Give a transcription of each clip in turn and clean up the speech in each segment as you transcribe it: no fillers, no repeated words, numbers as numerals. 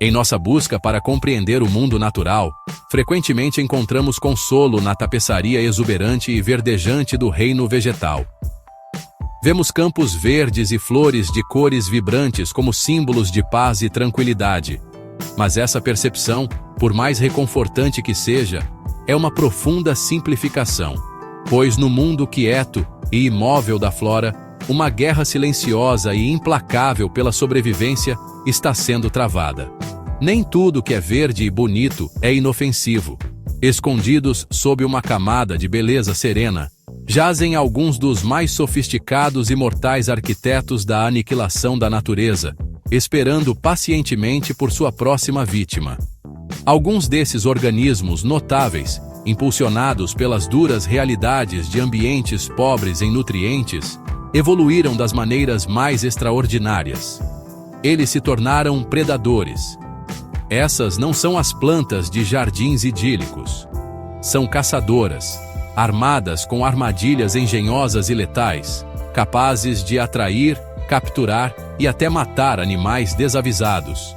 Em nossa busca para compreender o mundo natural, frequentemente encontramos consolo na tapeçaria exuberante e verdejante do reino vegetal. Vemos campos verdes e flores de cores vibrantes como símbolos de paz e tranquilidade. Mas essa percepção, por mais reconfortante que seja, é uma profunda simplificação, pois no mundo quieto e imóvel da flora, uma guerra silenciosa e implacável pela sobrevivência está sendo travada. Nem tudo que é verde e bonito é inofensivo. Escondidos sob uma camada de beleza serena, jazem alguns dos mais sofisticados e mortais arquitetos da aniquilação da natureza, esperando pacientemente por sua próxima vítima. Alguns desses organismos notáveis, impulsionados pelas duras realidades de ambientes pobres em nutrientes, evoluíram das maneiras mais extraordinárias. Eles se tornaram predadores. Essas não são as plantas de jardins idílicos. São caçadoras, armadas com armadilhas engenhosas e letais, capazes de atrair, capturar e até matar animais desavisados.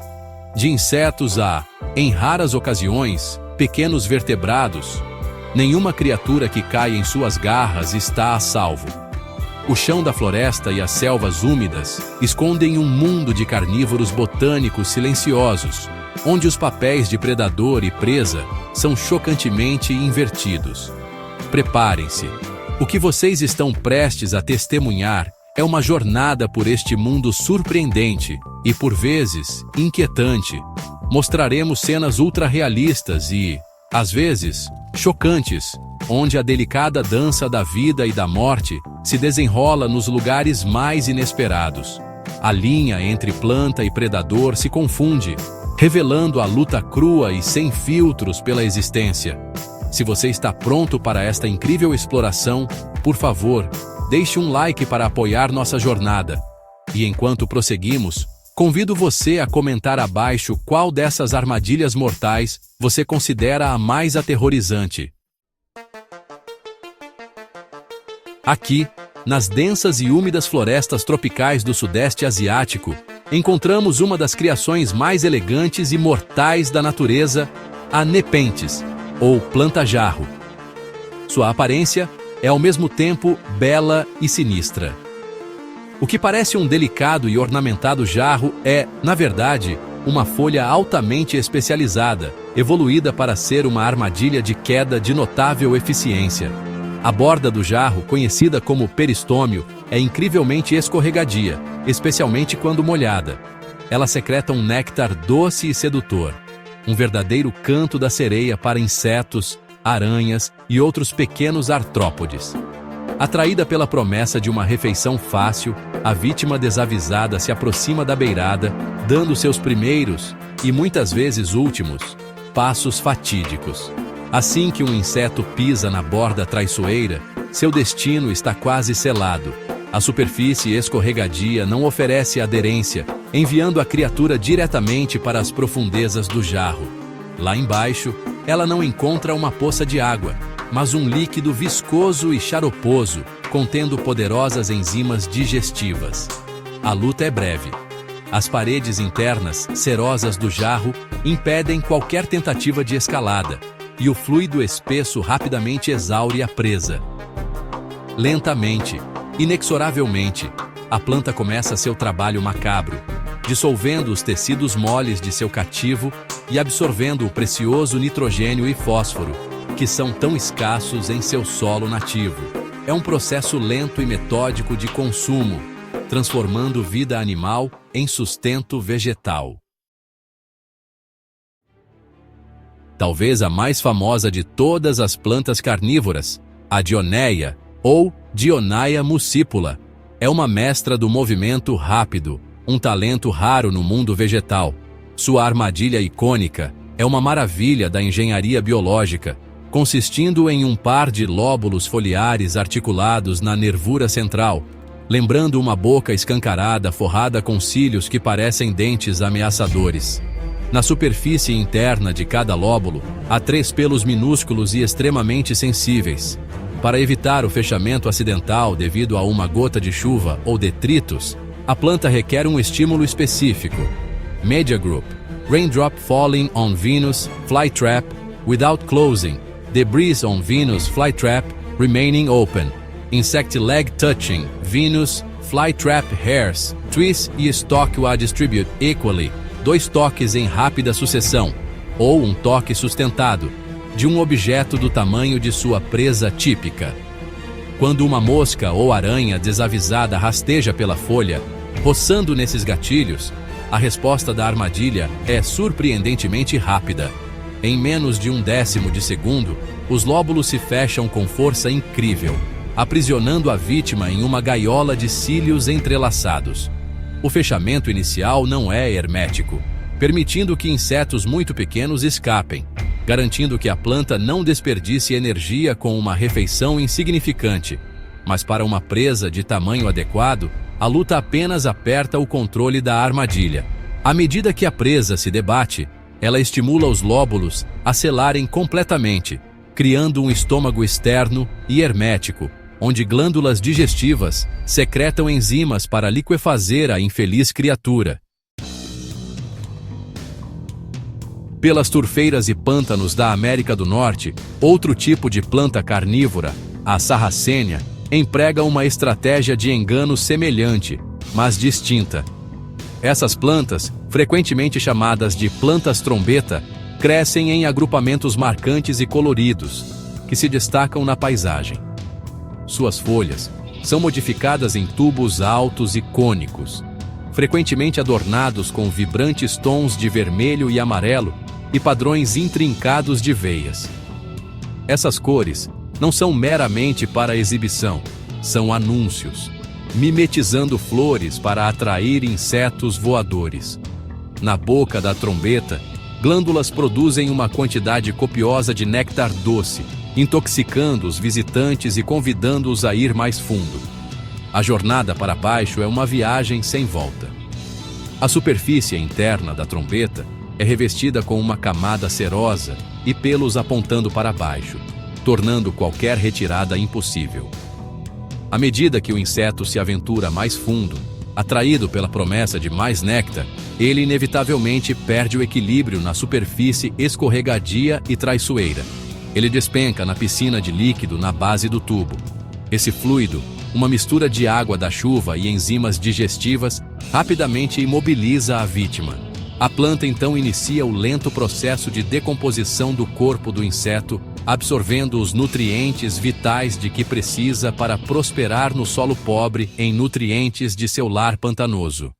De insetos a, em raras ocasiões, pequenos vertebrados, nenhuma criatura que cai em suas garras está a salvo. O chão da floresta e as selvas úmidas escondem um mundo de carnívoros botânicos silenciosos, onde os papéis de predador e presa são chocantemente invertidos. Preparem-se. O que vocês estão prestes a testemunhar é uma jornada por este mundo surpreendente e, por vezes, inquietante. Mostraremos cenas ultra-realistas e, às vezes, chocantes, onde a delicada dança da vida e da morte se desenrola nos lugares mais inesperados. A linha entre planta e predador se confunde, revelando a luta crua e sem filtros pela existência. Se você está pronto para esta incrível exploração, por favor, deixe um like para apoiar nossa jornada. E enquanto prosseguimos, convido você a comentar abaixo qual dessas armadilhas mortais você considera a mais aterrorizante. Aqui, nas densas e úmidas florestas tropicais do Sudeste Asiático, encontramos uma das criações mais elegantes e mortais da natureza, a Nepenthes, ou planta-jarro. Sua aparência é ao mesmo tempo bela e sinistra. O que parece um delicado e ornamentado jarro é, na verdade, uma folha altamente especializada, evoluída para ser uma armadilha de queda de notável eficiência. A borda do jarro, conhecida como peristômio, é incrivelmente escorregadia, especialmente quando molhada. Ela secreta um néctar doce e sedutor, um verdadeiro canto da sereia para insetos, aranhas e outros pequenos artrópodes. Atraída pela promessa de uma refeição fácil, a vítima desavisada se aproxima da beirada, dando seus primeiros, e muitas vezes últimos, passos fatídicos. Assim que um inseto pisa na borda traiçoeira, seu destino está quase selado. A superfície escorregadia não oferece aderência, enviando a criatura diretamente para as profundezas do jarro. Lá embaixo, ela não encontra uma poça de água, mas um líquido viscoso e xaroposo, contendo poderosas enzimas digestivas. A luta é breve. As paredes internas, cerosas do jarro, impedem qualquer tentativa de escalada, e o fluido espesso rapidamente exaure a presa. Lentamente, inexoravelmente, a planta começa seu trabalho macabro, dissolvendo os tecidos moles de seu cativo e absorvendo o precioso nitrogênio e fósforo, que são tão escassos em seu solo nativo. É um processo lento e metódico de consumo, transformando vida animal em sustento vegetal. Talvez a mais famosa de todas as plantas carnívoras, a Dioneia, ou Dionaea muscipula, é uma mestra do movimento rápido, um talento raro no mundo vegetal. Sua armadilha icônica é uma maravilha da engenharia biológica, consistindo em um par de lóbulos foliares articulados na nervura central, lembrando uma boca escancarada forrada com cílios que parecem dentes ameaçadores. Na superfície interna de cada lóbulo, há 3 pelos minúsculos e extremamente sensíveis. Para evitar o fechamento acidental devido a uma gota de chuva ou detritos, a planta requer um estímulo específico. Media Group, Raindrop falling on Venus flytrap without closing. Debris on Venus flytrap remaining open. Insect leg touching Venus flytrap hairs. Twist e stock a distribute equally. 2 toques em rápida sucessão, ou um toque sustentado, de um objeto do tamanho de sua presa típica. Quando uma mosca ou aranha desavisada rasteja pela folha, roçando nesses gatilhos, a resposta da armadilha é surpreendentemente rápida. Em menos de 1/10 de segundo, os lóbulos se fecham com força incrível, aprisionando a vítima em uma gaiola de cílios entrelaçados. O fechamento inicial não é hermético, permitindo que insetos muito pequenos escapem, garantindo que a planta não desperdice energia com uma refeição insignificante. Mas para uma presa de tamanho adequado, a luta apenas aperta o controle da armadilha. À medida que a presa se debate, ela estimula os lóbulos a selarem completamente, criando um estômago externo e hermético, onde glândulas digestivas secretam enzimas para liquefazer a infeliz criatura. Pelas turfeiras e pântanos da América do Norte, outro tipo de planta carnívora, a sarracênia, emprega uma estratégia de engano semelhante, mas distinta. Essas plantas, frequentemente chamadas de plantas trombeta, crescem em agrupamentos marcantes e coloridos, que se destacam na paisagem. Suas folhas são modificadas em tubos altos e cônicos, frequentemente adornados com vibrantes tons de vermelho e amarelo e padrões intrincados de veias. Essas cores não são meramente para exibição, são anúncios, mimetizando flores para atrair insetos voadores. Na boca da trombeta, glândulas produzem uma quantidade copiosa de néctar doce, intoxicando os visitantes e convidando-os a ir mais fundo. A jornada para baixo é uma viagem sem volta. A superfície interna da trombeta é revestida com uma camada cerosa e pelos apontando para baixo, tornando qualquer retirada impossível. À medida que o inseto se aventura mais fundo, atraído pela promessa de mais néctar, ele inevitavelmente perde o equilíbrio na superfície escorregadia e traiçoeira. Ele despenca na piscina de líquido na base do tubo. Esse fluido, uma mistura de água da chuva e enzimas digestivas, rapidamente imobiliza a vítima. A planta então inicia o lento processo de decomposição do corpo do inseto, absorvendo os nutrientes vitais de que precisa para prosperar no solo pobre em nutrientes de seu lar pantanoso.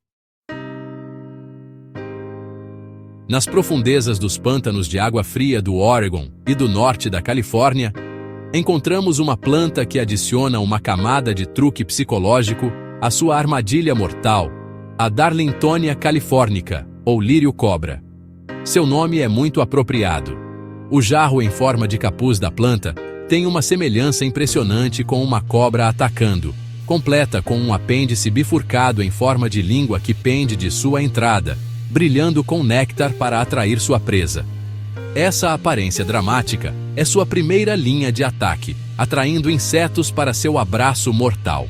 Nas profundezas dos pântanos de água fria do Oregon e do norte da Califórnia, encontramos uma planta que adiciona uma camada de truque psicológico à sua armadilha mortal, a Darlingtonia californica, ou lírio-cobra. Seu nome é muito apropriado. O jarro em forma de capuz da planta tem uma semelhança impressionante com uma cobra atacando, completa com um apêndice bifurcado em forma de língua que pende de sua entrada, brilhando com néctar para atrair sua presa. Essa aparência dramática é sua primeira linha de ataque, atraindo insetos para seu abraço mortal.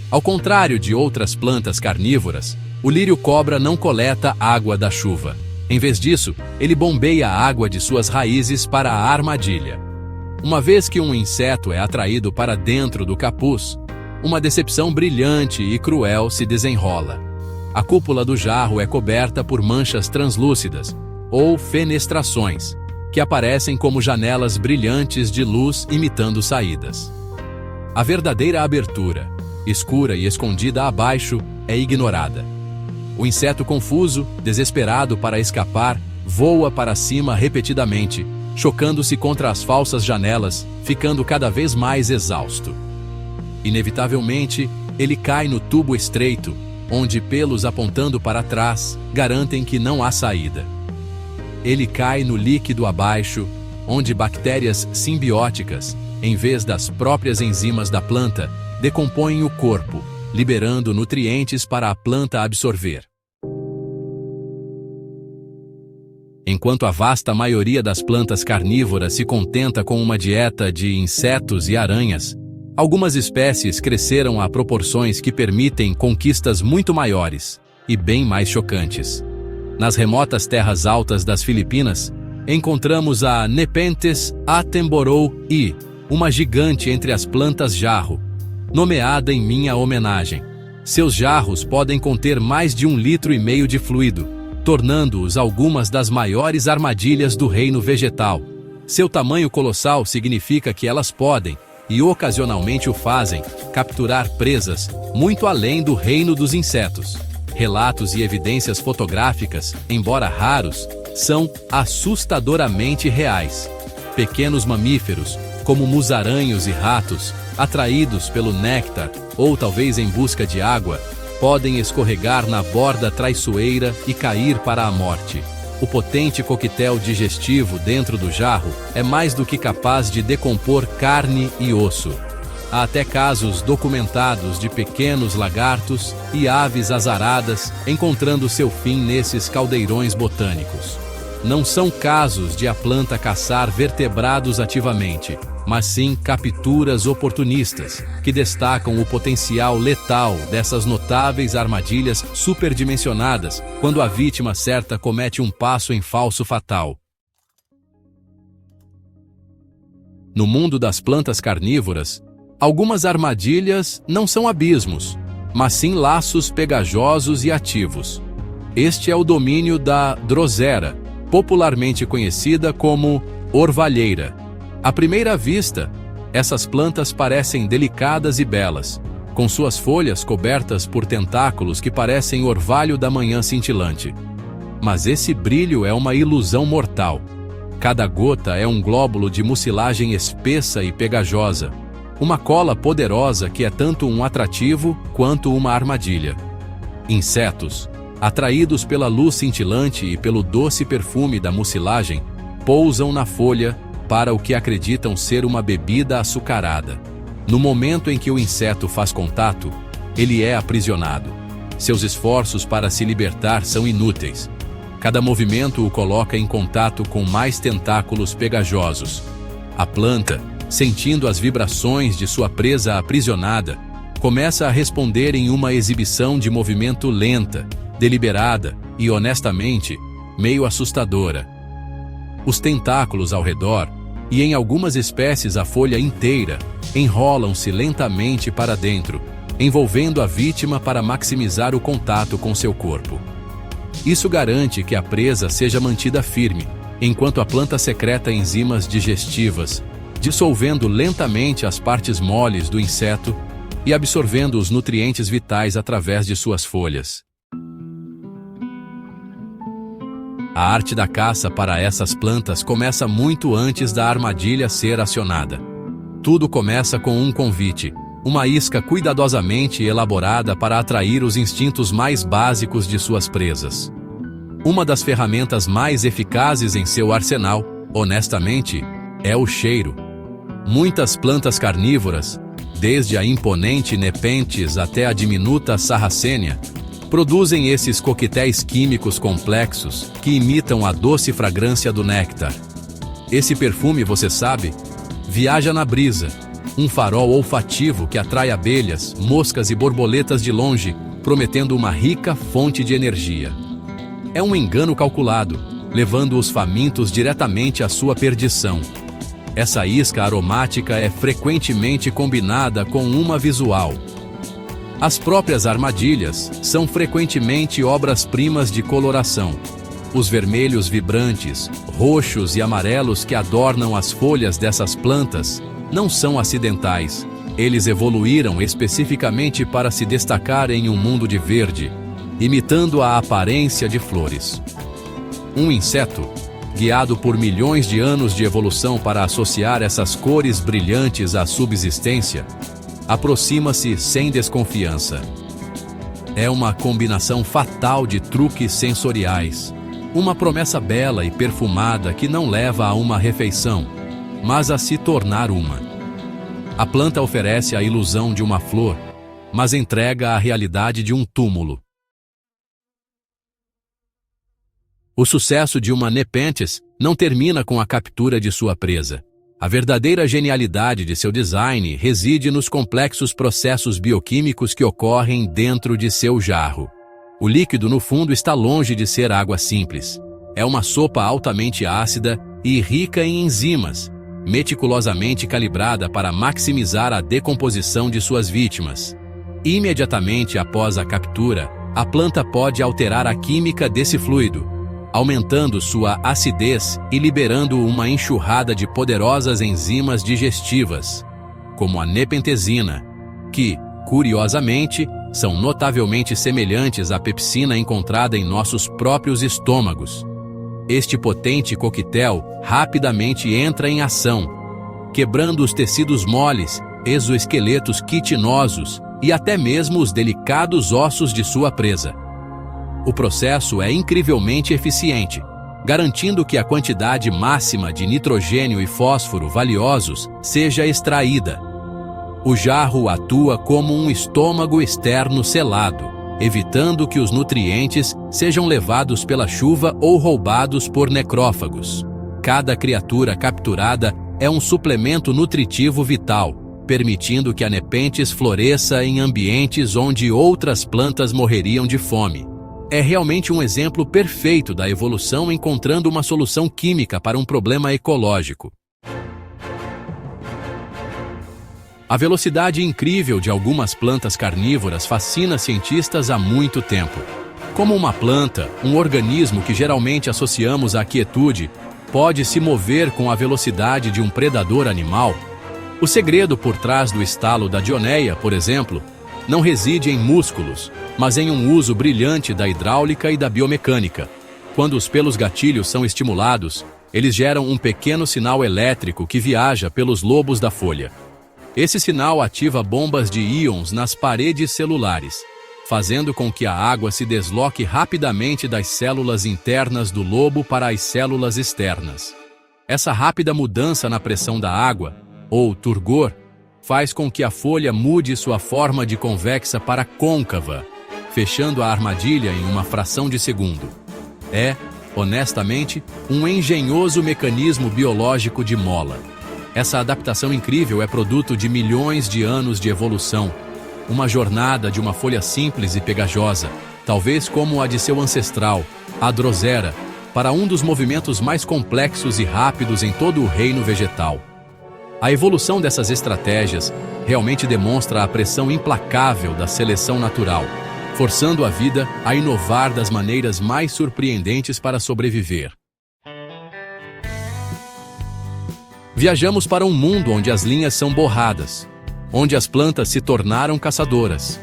Ao contrário de outras plantas carnívoras, o lírio-cobra não coleta água da chuva. Em vez disso, ele bombeia a água de suas raízes para a armadilha. Uma vez que um inseto é atraído para dentro do capuz, uma decepção brilhante e cruel se desenrola. A cúpula do jarro é coberta por manchas translúcidas, ou fenestrações, que aparecem como janelas brilhantes de luz imitando saídas. A verdadeira abertura, escura e escondida abaixo, é ignorada. O inseto confuso, desesperado para escapar, voa para cima repetidamente, chocando-se contra as falsas janelas, ficando cada vez mais exausto. Inevitavelmente, ele cai no tubo estreito, onde pelos apontando para trás garantem que não há saída. Ele cai no líquido abaixo, onde bactérias simbióticas, em vez das próprias enzimas da planta, decompõem o corpo, liberando nutrientes para a planta absorver. Enquanto a vasta maioria das plantas carnívoras se contenta com uma dieta de insetos e aranhas, algumas espécies cresceram a proporções que permitem conquistas muito maiores e bem mais chocantes. Nas remotas terras altas das Filipinas, encontramos a Nepenthes attenborough I, uma gigante entre as plantas jarro, nomeada em minha homenagem. Seus jarros podem conter mais de 1,5 litro de fluido, tornando-os algumas das maiores armadilhas do reino vegetal. Seu tamanho colossal significa que elas podem, e ocasionalmente o fazem, capturar presas muito além do reino dos insetos. Relatos e evidências fotográficas, embora raros, são assustadoramente reais. Pequenos mamíferos, como musaraños e ratos, atraídos pelo néctar ou talvez em busca de água, podem escorregar na borda traiçoeira e cair para a morte. O potente coquetel digestivo dentro do jarro é mais do que capaz de decompor carne e osso. Há até casos documentados de pequenos lagartos e aves azaradas encontrando seu fim nesses caldeirões botânicos. Não são casos de a planta caçar vertebrados ativamente, mas sim capturas oportunistas, que destacam o potencial letal dessas notáveis armadilhas superdimensionadas quando a vítima certa comete um passo em falso fatal. No mundo das plantas carnívoras, algumas armadilhas não são abismos, mas sim laços pegajosos e ativos. Este é o domínio da Drosera, popularmente conhecida como orvalheira. À primeira vista, essas plantas parecem delicadas e belas, com suas folhas cobertas por tentáculos que parecem orvalho da manhã cintilante. Mas esse brilho é uma ilusão mortal. Cada gota é um glóbulo de mucilagem espessa e pegajosa, uma cola poderosa que é tanto um atrativo quanto uma armadilha. Insetos, atraídos pela luz cintilante e pelo doce perfume da mucilagem, pousam na folha para o que acreditam ser uma bebida açucarada. No momento em que o inseto faz contato, ele é aprisionado. Seus esforços para se libertar são inúteis. Cada movimento o coloca em contato com mais tentáculos pegajosos. A planta, sentindo as vibrações de sua presa aprisionada, começa a responder em uma exibição de movimento lenta, deliberada e, honestamente, meio assustadora. Os tentáculos ao redor, e em algumas espécies a folha inteira, enrolam-se lentamente para dentro, envolvendo a vítima para maximizar o contato com seu corpo. Isso garante que a presa seja mantida firme, enquanto a planta secreta enzimas digestivas, dissolvendo lentamente as partes moles do inseto e absorvendo os nutrientes vitais através de suas folhas. A arte da caça para essas plantas começa muito antes da armadilha ser acionada. Tudo começa com um convite, uma isca cuidadosamente elaborada para atrair os instintos mais básicos de suas presas. Uma das ferramentas mais eficazes em seu arsenal, honestamente, é o cheiro. Muitas plantas carnívoras, desde a imponente Nepenthes até a diminuta Sarracenia, produzem esses coquetéis químicos complexos que imitam a doce fragrância do néctar. Esse perfume, você sabe, viaja na brisa, um farol olfativo que atrai abelhas, moscas e borboletas de longe, prometendo uma rica fonte de energia. É um engano calculado, levando os famintos diretamente à sua perdição. Essa isca aromática é frequentemente combinada com uma visual. As próprias armadilhas são frequentemente obras-primas de coloração. Os vermelhos vibrantes, roxos e amarelos que adornam as folhas dessas plantas não são acidentais. Eles evoluíram especificamente para se destacar em um mundo de verde, imitando a aparência de flores. Um inseto, guiado por milhões de anos de evolução para associar essas cores brilhantes à subsistência, aproxima-se sem desconfiança. É uma combinação fatal de truques sensoriais, uma promessa bela e perfumada que não leva a uma refeição, mas a se tornar uma. A planta oferece a ilusão de uma flor, mas entrega a realidade de um túmulo. O sucesso de uma Nepenthes não termina com a captura de sua presa. A verdadeira genialidade de seu design reside nos complexos processos bioquímicos que ocorrem dentro de seu jarro. O líquido no fundo está longe de ser água simples. É uma sopa altamente ácida e rica em enzimas, meticulosamente calibrada para maximizar a decomposição de suas vítimas. Imediatamente após a captura, a planta pode alterar a química desse fluido, aumentando sua acidez e liberando uma enxurrada de poderosas enzimas digestivas, como a nepentezina, que, curiosamente, são notavelmente semelhantes à pepsina encontrada em nossos próprios estômagos. Este potente coquetel rapidamente entra em ação, quebrando os tecidos moles, exoesqueletos quitinosos e até mesmo os delicados ossos de sua presa. O processo é incrivelmente eficiente, garantindo que a quantidade máxima de nitrogênio e fósforo valiosos seja extraída. O jarro atua como um estômago externo selado, evitando que os nutrientes sejam levados pela chuva ou roubados por necrófagos. Cada criatura capturada é um suplemento nutritivo vital, permitindo que a Nepenthes floresça em ambientes onde outras plantas morreriam de fome. É realmente um exemplo perfeito da evolução encontrando uma solução química para um problema ecológico. A velocidade incrível de algumas plantas carnívoras fascina cientistas há muito tempo. Como uma planta, um organismo que geralmente associamos à quietude, pode se mover com a velocidade de um predador animal, o segredo por trás do estalo da Dioneia, por exemplo, não reside em músculos, mas em um uso brilhante da hidráulica e da biomecânica. Quando os pelos gatilhos são estimulados, eles geram um pequeno sinal elétrico que viaja pelos lobos da folha. Esse sinal ativa bombas de íons nas paredes celulares, fazendo com que a água se desloque rapidamente das células internas do lobo para as células externas. Essa rápida mudança na pressão da água, ou turgor, faz com que a folha mude sua forma de convexa para côncava, fechando a armadilha em uma fração de segundo. É, honestamente, um engenhoso mecanismo biológico de mola. Essa adaptação incrível é produto de milhões de anos de evolução, uma jornada de uma folha simples e pegajosa, talvez como a de seu ancestral, a Drosera, para um dos movimentos mais complexos e rápidos em todo o reino vegetal. A evolução dessas estratégias realmente demonstra a pressão implacável da seleção natural, forçando a vida a inovar das maneiras mais surpreendentes para sobreviver. Viajamos para um mundo onde as linhas são borradas, onde as plantas se tornaram caçadoras.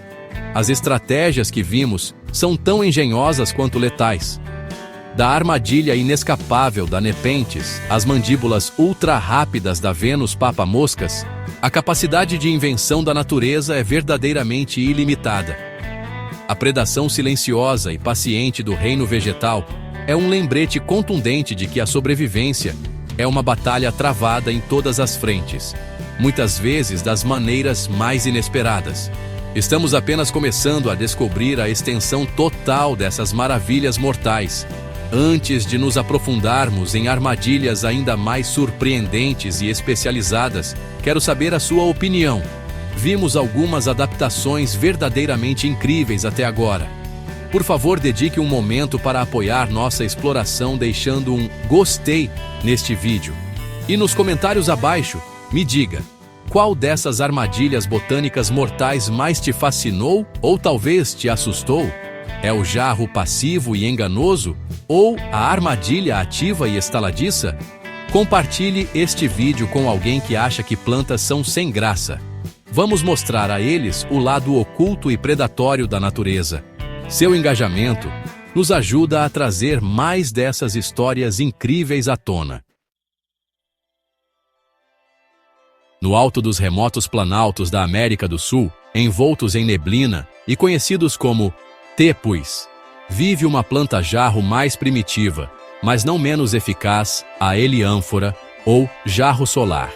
As estratégias que vimos são tão engenhosas quanto letais. Da armadilha inescapável da Nepenthes às mandíbulas ultra-rápidas da Vênus papa-moscas, a capacidade de invenção da natureza é verdadeiramente ilimitada. A predação silenciosa e paciente do reino vegetal é um lembrete contundente de que a sobrevivência é uma batalha travada em todas as frentes, muitas vezes das maneiras mais inesperadas. Estamos apenas começando a descobrir a extensão total dessas maravilhas mortais. Antes de nos aprofundarmos em armadilhas ainda mais surpreendentes e especializadas, quero saber a sua opinião. Vimos algumas adaptações verdadeiramente incríveis até agora. Por favor, dedique um momento para apoiar nossa exploração deixando um gostei neste vídeo. E nos comentários abaixo, me diga, qual dessas armadilhas botânicas mortais mais te fascinou ou talvez te assustou? É o jarro passivo e enganoso? Ou a armadilha ativa e estaladiça? Compartilhe este vídeo com alguém que acha que plantas são sem graça. Vamos mostrar a eles o lado oculto e predatório da natureza. Seu engajamento nos ajuda a trazer mais dessas histórias incríveis à tona. No alto dos remotos planaltos da América do Sul, envoltos em neblina e conhecidos como tepus, vive uma planta-jarro mais primitiva, mas não menos eficaz, a heliânfora ou jarro solar.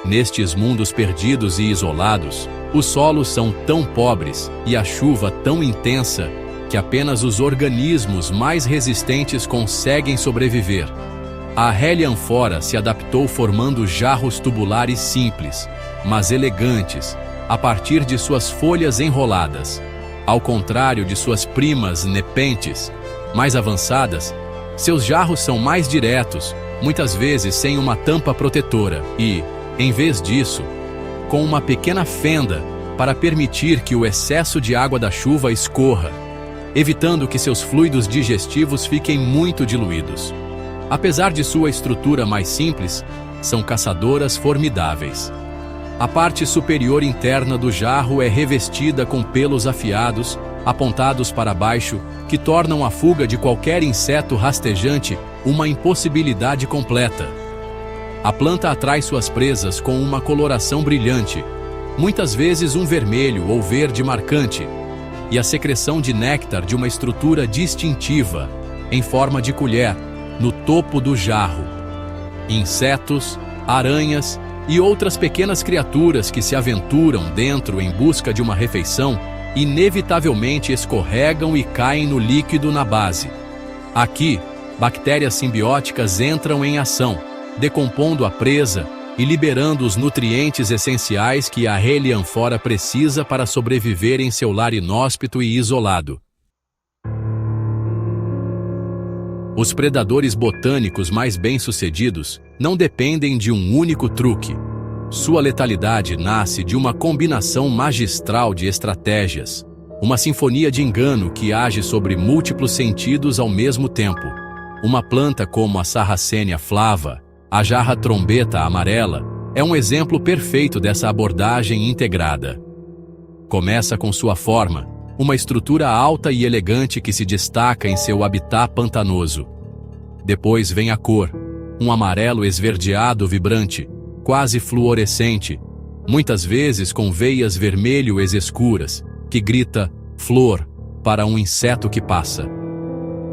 Nestes mundos perdidos e isolados, os solos são tão pobres e a chuva tão intensa que apenas os organismos mais resistentes conseguem sobreviver. A helianfora se adaptou formando jarros tubulares simples, mas elegantes, a partir de suas folhas enroladas. Ao contrário de suas primas nepentes, mais avançadas, seus jarros são mais diretos, muitas vezes sem uma tampa protetora e, em vez disso, com uma pequena fenda para permitir que o excesso de água da chuva escorra, evitando que seus fluidos digestivos fiquem muito diluídos. Apesar de sua estrutura mais simples, são caçadoras formidáveis. A parte superior interna do jarro é revestida com pelos afiados, apontados para baixo, que tornam a fuga de qualquer inseto rastejante uma impossibilidade completa. A planta atrai suas presas com uma coloração brilhante, muitas vezes um vermelho ou verde marcante, e a secreção de néctar de uma estrutura distintiva, em forma de colher, no topo do jarro. Insetos, aranhas e outras pequenas criaturas que se aventuram dentro em busca de uma refeição inevitavelmente escorregam e caem no líquido na base. Aqui, bactérias simbióticas entram em ação, decompondo a presa e liberando os nutrientes essenciais que a Helianthora precisa para sobreviver em seu lar inóspito e isolado. Os predadores botânicos mais bem-sucedidos não dependem de um único truque. Sua letalidade nasce de uma combinação magistral de estratégias, uma sinfonia de engano que age sobre múltiplos sentidos ao mesmo tempo. Uma planta como a Sarracenia flava, a jarra trombeta amarela, é um exemplo perfeito dessa abordagem integrada. Começa com sua forma, uma estrutura alta e elegante que se destaca em seu habitat pantanoso. Depois vem a cor, um amarelo esverdeado vibrante, quase fluorescente, muitas vezes com veias vermelho-es escuras, que grita flor para um inseto que passa.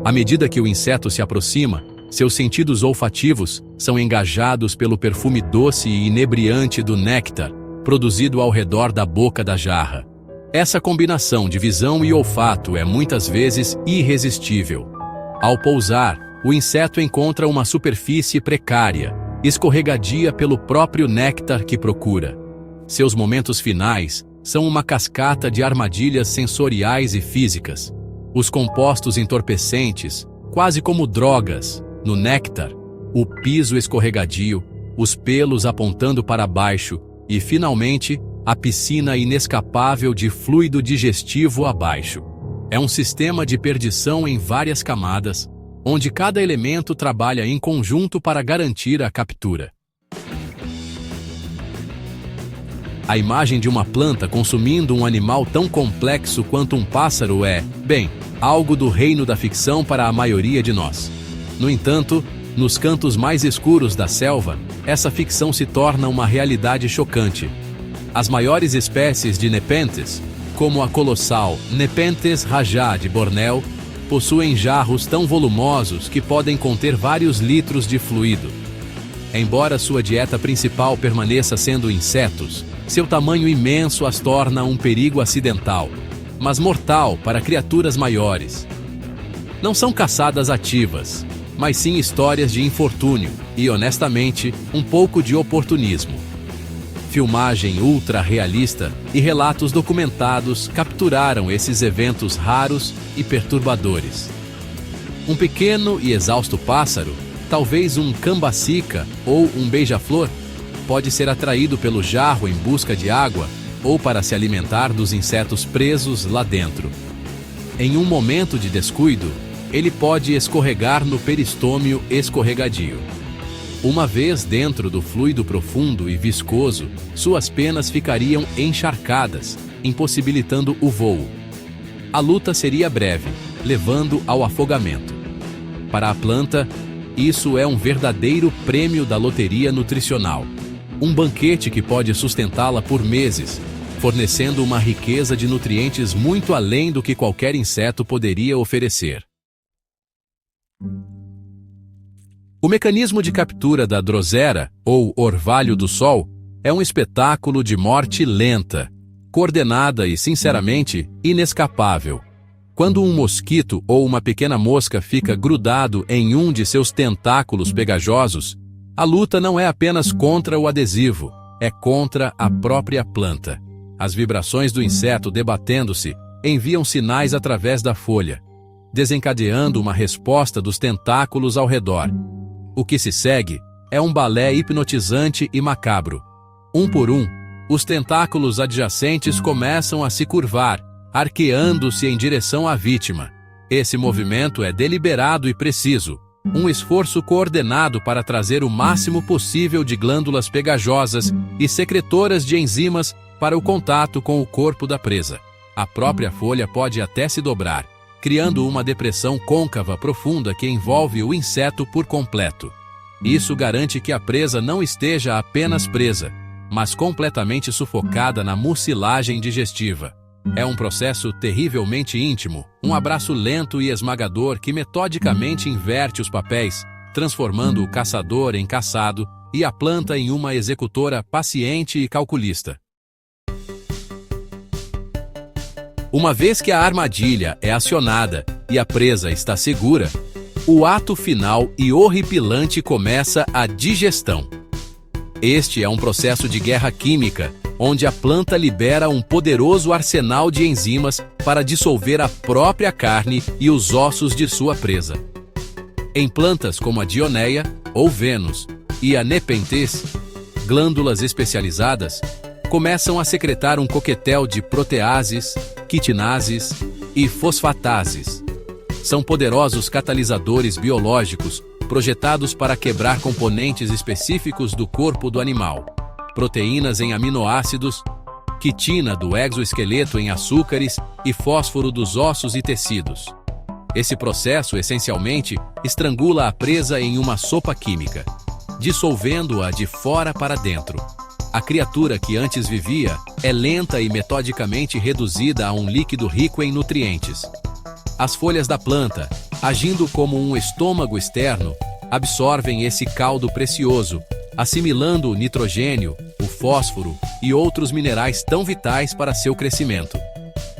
À medida que o inseto se aproxima, seus sentidos olfativos são engajados pelo perfume doce e inebriante do néctar, produzido ao redor da boca da jarra. Essa combinação de visão e olfato é muitas vezes irresistível. Ao pousar, o inseto encontra uma superfície precária, escorregadia pelo próprio néctar que procura. Seus momentos finais são uma cascata de armadilhas sensoriais e físicas. Os compostos entorpecentes, quase como drogas, no néctar, o piso escorregadio, os pelos apontando para baixo e, finalmente, a piscina inescapável de fluido digestivo abaixo. É um sistema de perdição em várias camadas, onde cada elemento trabalha em conjunto para garantir a captura. A imagem de uma planta consumindo um animal tão complexo quanto um pássaro é, bem, algo do reino da ficção para a maioria de nós. No entanto, nos cantos mais escuros da selva, essa ficção se torna uma realidade chocante. As maiores espécies de nepenthes, como a colossal Nepenthes rajá de Bornéu, possuem jarros tão volumosos que podem conter vários litros de fluido. Embora sua dieta principal permaneça sendo insetos, seu tamanho imenso as torna um perigo acidental, mas mortal para criaturas maiores. Não são caçadas ativas, mas sim histórias de infortúnio e, honestamente, um pouco de oportunismo. Filmagem ultra-realista e relatos documentados capturaram esses eventos raros e perturbadores. Um pequeno e exausto pássaro, talvez um cambacica ou um beija-flor, pode ser atraído pelo jarro em busca de água ou para se alimentar dos insetos presos lá dentro. Em um momento de descuido, ele pode escorregar no peristômio escorregadio. Uma vez dentro do fluido profundo e viscoso, suas penas ficariam encharcadas, impossibilitando o voo. A luta seria breve, levando ao afogamento. Para a planta, isso é um verdadeiro prêmio da loteria nutricional. Um banquete que pode sustentá-la por meses, fornecendo uma riqueza de nutrientes muito além do que qualquer inseto poderia oferecer. O mecanismo de captura da Drosera, ou orvalho do sol, é um espetáculo de morte lenta, coordenada e, sinceramente, inescapável. Quando um mosquito ou uma pequena mosca fica grudado em um de seus tentáculos pegajosos, a luta não é apenas contra o adesivo, é contra a própria planta. As vibrações do inseto debatendo-se enviam sinais através da folha, desencadeando uma resposta dos tentáculos ao redor. O que se segue é um balé hipnotizante e macabro. Um por um, os tentáculos adjacentes começam a se curvar, arqueando-se em direção à vítima. Esse movimento é deliberado e preciso, um esforço coordenado para trazer o máximo possível de glândulas pegajosas e secretoras de enzimas para o contato com o corpo da presa. A própria folha pode até se dobrar, criando uma depressão côncava profunda que envolve o inseto por completo. Isso garante que a presa não esteja apenas presa, mas completamente sufocada na mucilagem digestiva. É um processo terrivelmente íntimo, um abraço lento e esmagador que metodicamente inverte os papéis, transformando o caçador em caçado e a planta em uma executora paciente e calculista. Uma vez que a armadilha é acionada e a presa está segura, o ato final e horripilante começa a digestão. Este é um processo de guerra química, onde a planta libera um poderoso arsenal de enzimas para dissolver a própria carne e os ossos de sua presa. Em plantas como a Dioneia, ou Vênus, e a Nepenthes, glândulas especializadas começam a secretar um coquetel de proteases, quitinases e fosfatases. São poderosos catalisadores biológicos projetados para quebrar componentes específicos do corpo do animal. Proteínas em aminoácidos, quitina do exoesqueleto em açúcares e fósforo dos ossos e tecidos. Esse processo, essencialmente, estrangula a presa em uma sopa química, dissolvendo-a de fora para dentro. A criatura que antes vivia é lenta e metodicamente reduzida a um líquido rico em nutrientes. As folhas da planta, agindo como um estômago externo, absorvem esse caldo precioso, assimilando o nitrogênio, o fósforo e outros minerais tão vitais para seu crescimento.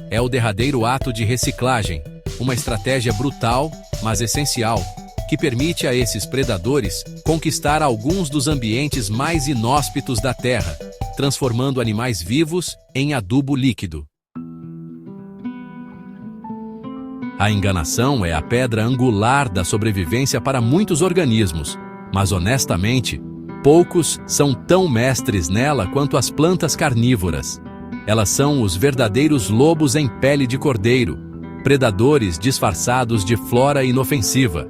É o derradeiro ato de reciclagem, uma estratégia brutal, mas essencial, que permite a esses predadores conquistar alguns dos ambientes mais inóspitos da Terra, transformando animais vivos em adubo líquido. A enganação é a pedra angular da sobrevivência para muitos organismos, mas honestamente, poucos são tão mestres nela quanto as plantas carnívoras. Elas são os verdadeiros lobos em pele de cordeiro, predadores disfarçados de flora inofensiva.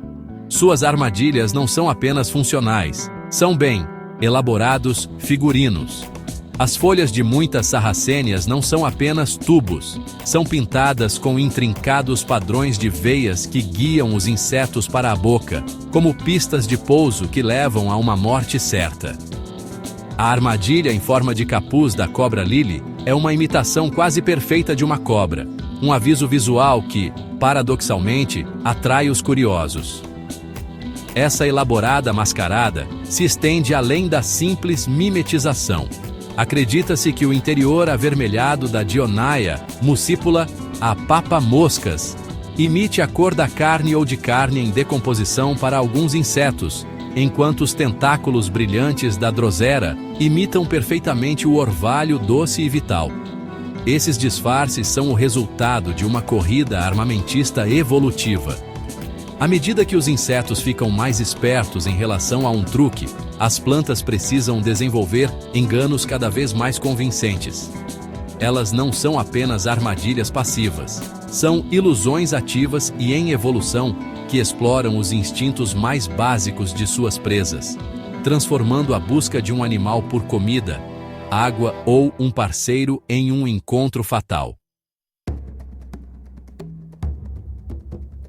Suas armadilhas não são apenas funcionais, são bem elaborados figurinos. As folhas de muitas sarracênias não são apenas tubos, são pintadas com intrincados padrões de veias que guiam os insetos para a boca, como pistas de pouso que levam a uma morte certa. A armadilha em forma de capuz da cobra lily é uma imitação quase perfeita de uma cobra, um aviso visual que, paradoxalmente, atrai os curiosos. Essa elaborada mascarada se estende além da simples mimetização. Acredita-se que o interior avermelhado da Dionaea muscipula, a papa-moscas, imite a cor da carne ou de carne em decomposição para alguns insetos, enquanto os tentáculos brilhantes da Drosera imitam perfeitamente o orvalho doce e vital. Esses disfarces são o resultado de uma corrida armamentista evolutiva. À medida que os insetos ficam mais espertos em relação a um truque, as plantas precisam desenvolver enganos cada vez mais convincentes. Elas não são apenas armadilhas passivas, são ilusões ativas e em evolução que exploram os instintos mais básicos de suas presas, transformando a busca de um animal por comida, água ou um parceiro em um encontro fatal.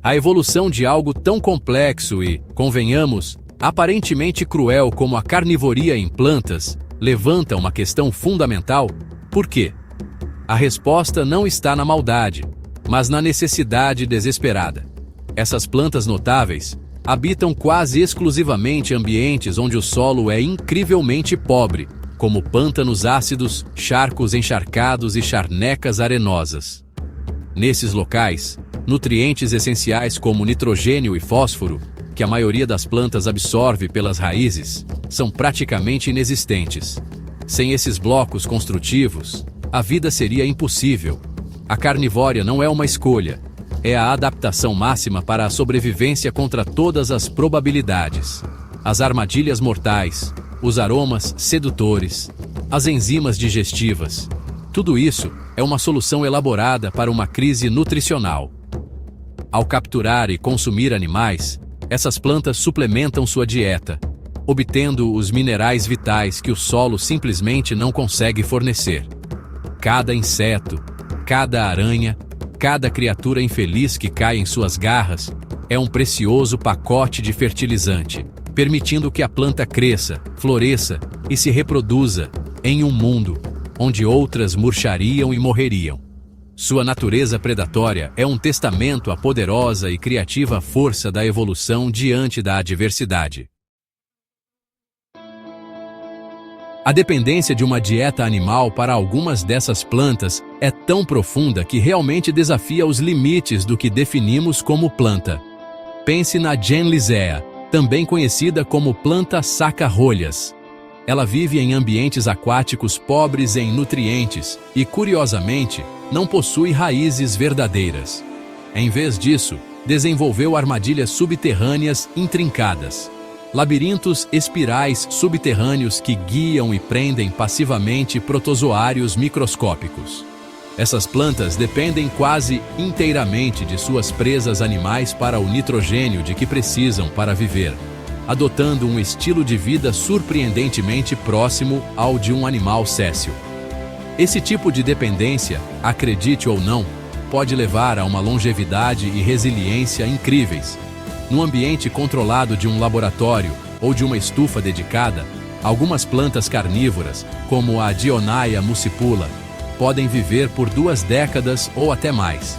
A evolução de algo tão complexo e, convenhamos, aparentemente cruel como a carnivoria em plantas, levanta uma questão fundamental: por quê? A resposta não está na maldade, mas na necessidade desesperada. Essas plantas notáveis habitam quase exclusivamente ambientes onde o solo é incrivelmente pobre, como pântanos ácidos, charcos encharcados e charnecas arenosas. Nesses locais, nutrientes essenciais como nitrogênio e fósforo, que a maioria das plantas absorve pelas raízes, são praticamente inexistentes. Sem esses blocos construtivos, a vida seria impossível. A carnivória não é uma escolha, é a adaptação máxima para a sobrevivência contra todas as probabilidades. As armadilhas mortais, os aromas sedutores, as enzimas digestivas. Tudo isso é uma solução elaborada para uma crise nutricional. Ao capturar e consumir animais, essas plantas suplementam sua dieta, obtendo os minerais vitais que o solo simplesmente não consegue fornecer. Cada inseto, cada aranha, cada criatura infeliz que cai em suas garras é um precioso pacote de fertilizante, permitindo que a planta cresça, floresça e se reproduza em um mundo onde outras murchariam e morreriam. Sua natureza predatória é um testamento à poderosa e criativa força da evolução diante da adversidade. A dependência de uma dieta animal para algumas dessas plantas é tão profunda que realmente desafia os limites do que definimos como planta. Pense na Genlisea, também conhecida como planta saca-rolhas. Ela vive em ambientes aquáticos pobres em nutrientes e, curiosamente, não possui raízes verdadeiras. Em vez disso, desenvolveu armadilhas subterrâneas intrincadas. Labirintos espirais subterrâneos que guiam e prendem passivamente protozoários microscópicos. Essas plantas dependem quase inteiramente de suas presas animais para o nitrogênio de que precisam para viver, adotando um estilo de vida surpreendentemente próximo ao de um animal séssil. Esse tipo de dependência, acredite ou não, pode levar a uma longevidade e resiliência incríveis. No ambiente controlado de um laboratório ou de uma estufa dedicada, algumas plantas carnívoras, como a Dionaea muscipula, podem viver por 2 décadas ou até mais.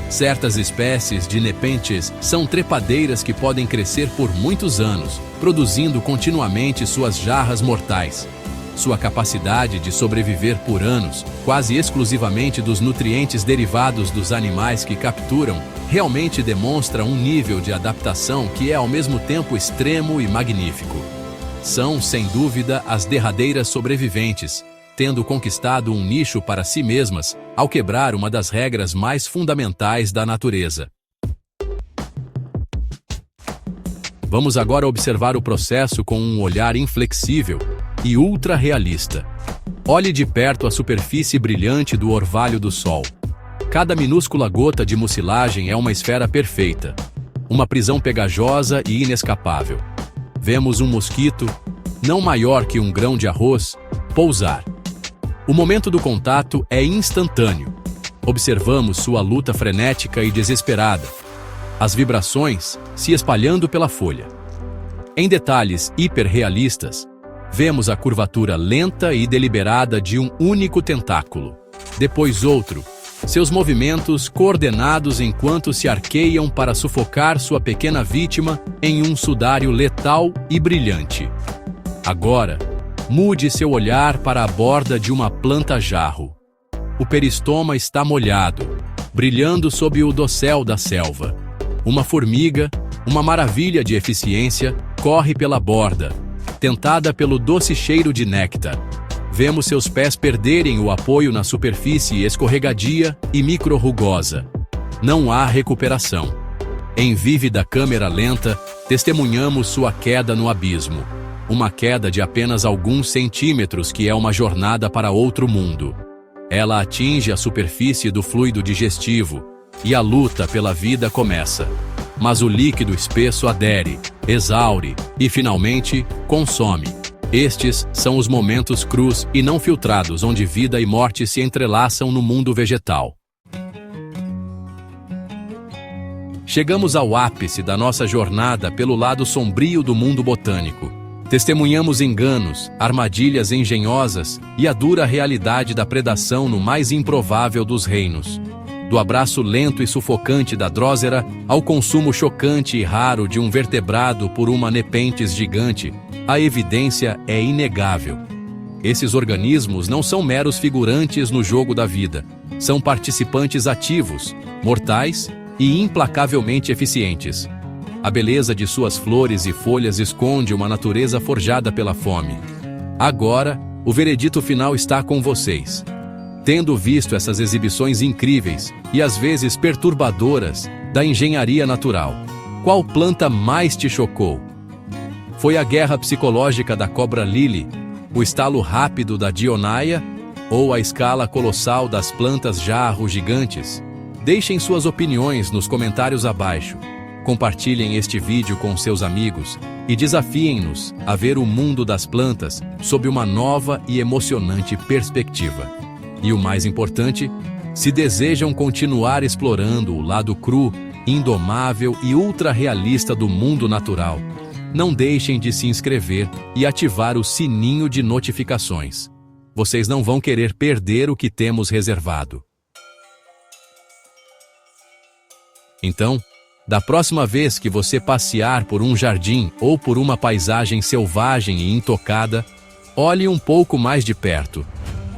Certas espécies de nepentes são trepadeiras que podem crescer por muitos anos, produzindo continuamente suas jarras mortais. Sua capacidade de sobreviver por anos, quase exclusivamente dos nutrientes derivados dos animais que capturam, realmente demonstra um nível de adaptação que é ao mesmo tempo extremo e magnífico. São, sem dúvida, as derradeiras sobreviventes, tendo conquistado um nicho para si mesmas ao quebrar uma das regras mais fundamentais da natureza. Vamos agora observar o processo com um olhar inflexível e ultra-realista. Olhe de perto a superfície brilhante do orvalho do Sol. Cada minúscula gota de mucilagem é uma esfera perfeita, uma prisão pegajosa e inescapável. Vemos um mosquito, não maior que um grão de arroz, pousar. O momento do contato é instantâneo. Observamos sua luta frenética e desesperada, as vibrações se espalhando pela folha. Em detalhes hiperrealistas, vemos a curvatura lenta e deliberada de um único tentáculo, depois outro, seus movimentos coordenados enquanto se arqueiam para sufocar sua pequena vítima em um sudário letal e brilhante. Agora, mude seu olhar para a borda de uma planta-jarro. O peristoma está molhado, brilhando sob o dossel da selva. Uma formiga, uma maravilha de eficiência, corre pela borda, tentada pelo doce cheiro de néctar. Vemos seus pés perderem o apoio na superfície escorregadia e micro-rugosa. Não há recuperação. Em vívida câmera lenta, testemunhamos sua queda no abismo. Uma queda de apenas alguns centímetros que é uma jornada para outro mundo. Ela atinge a superfície do fluido digestivo e a luta pela vida começa. Mas o líquido espesso adere, exaure e, finalmente, consome. Estes são os momentos crus e não filtrados onde vida e morte se entrelaçam no mundo vegetal. Chegamos ao ápice da nossa jornada pelo lado sombrio do mundo botânico. Testemunhamos enganos, armadilhas engenhosas e a dura realidade da predação no mais improvável dos reinos. Do abraço lento e sufocante da Drosera ao consumo chocante e raro de um vertebrado por uma nepenthes gigante, a evidência é inegável. Esses organismos não são meros figurantes no jogo da vida. São participantes ativos, mortais e implacavelmente eficientes. A beleza de suas flores e folhas esconde uma natureza forjada pela fome. Agora, o veredito final está com vocês. Tendo visto essas exibições incríveis e às vezes perturbadoras da engenharia natural, qual planta mais te chocou? Foi a guerra psicológica da cobra Lily, o estalo rápido da Dionaea ou a escala colossal das plantas jarro gigantes? Deixem suas opiniões nos comentários abaixo. Compartilhem este vídeo com seus amigos e desafiem-nos a ver o mundo das plantas sob uma nova e emocionante perspectiva. E o mais importante, se desejam continuar explorando o lado cru, indomável e ultra-realista do mundo natural, não deixem de se inscrever e ativar o sininho de notificações. Vocês não vão querer perder o que temos reservado. Então, da próxima vez que você passear por um jardim ou por uma paisagem selvagem e intocada, olhe um pouco mais de perto.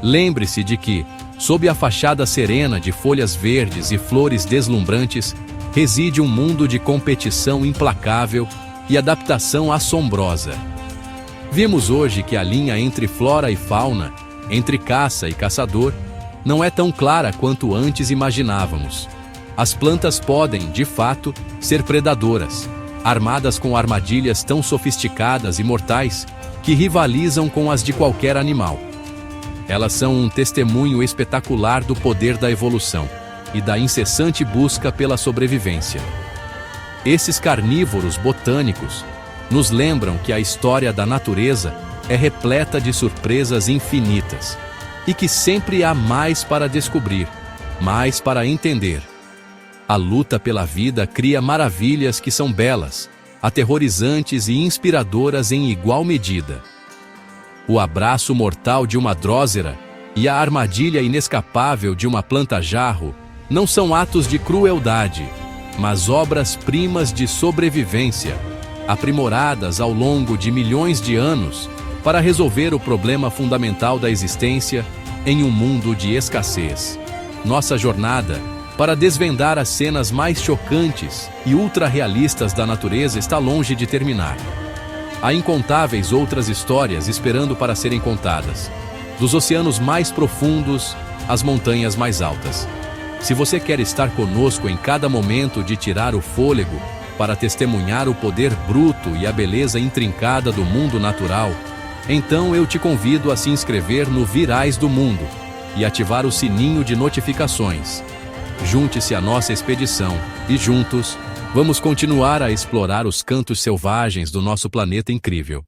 Lembre-se de que, sob a fachada serena de folhas verdes e flores deslumbrantes, reside um mundo de competição implacável e adaptação assombrosa. Vimos hoje que a linha entre flora e fauna, entre caça e caçador, não é tão clara quanto antes imaginávamos. As plantas podem, de fato, ser predadoras, armadas com armadilhas tão sofisticadas e mortais que rivalizam com as de qualquer animal. Elas são um testemunho espetacular do poder da evolução e da incessante busca pela sobrevivência. Esses carnívoros botânicos nos lembram que a história da natureza é repleta de surpresas infinitas e que sempre há mais para descobrir, mais para entender. A luta pela vida cria maravilhas que são belas, aterrorizantes e inspiradoras em igual medida. O abraço mortal de uma drósera e a armadilha inescapável de uma planta-jarro não são atos de crueldade, mas obras-primas de sobrevivência, aprimoradas ao longo de milhões de anos para resolver o problema fundamental da existência em um mundo de escassez. Nossa jornada para desvendar as cenas mais chocantes e ultra-realistas da natureza está longe de terminar. Há incontáveis outras histórias esperando para serem contadas, dos oceanos mais profundos às montanhas mais altas. Se você quer estar conosco em cada momento de tirar o fôlego para testemunhar o poder bruto e a beleza intrincada do mundo natural, então eu te convido a se inscrever no Virais do Mundo e ativar o sininho de notificações. Junte-se à nossa expedição e juntos, vamos continuar a explorar os cantos selvagens do nosso planeta incrível.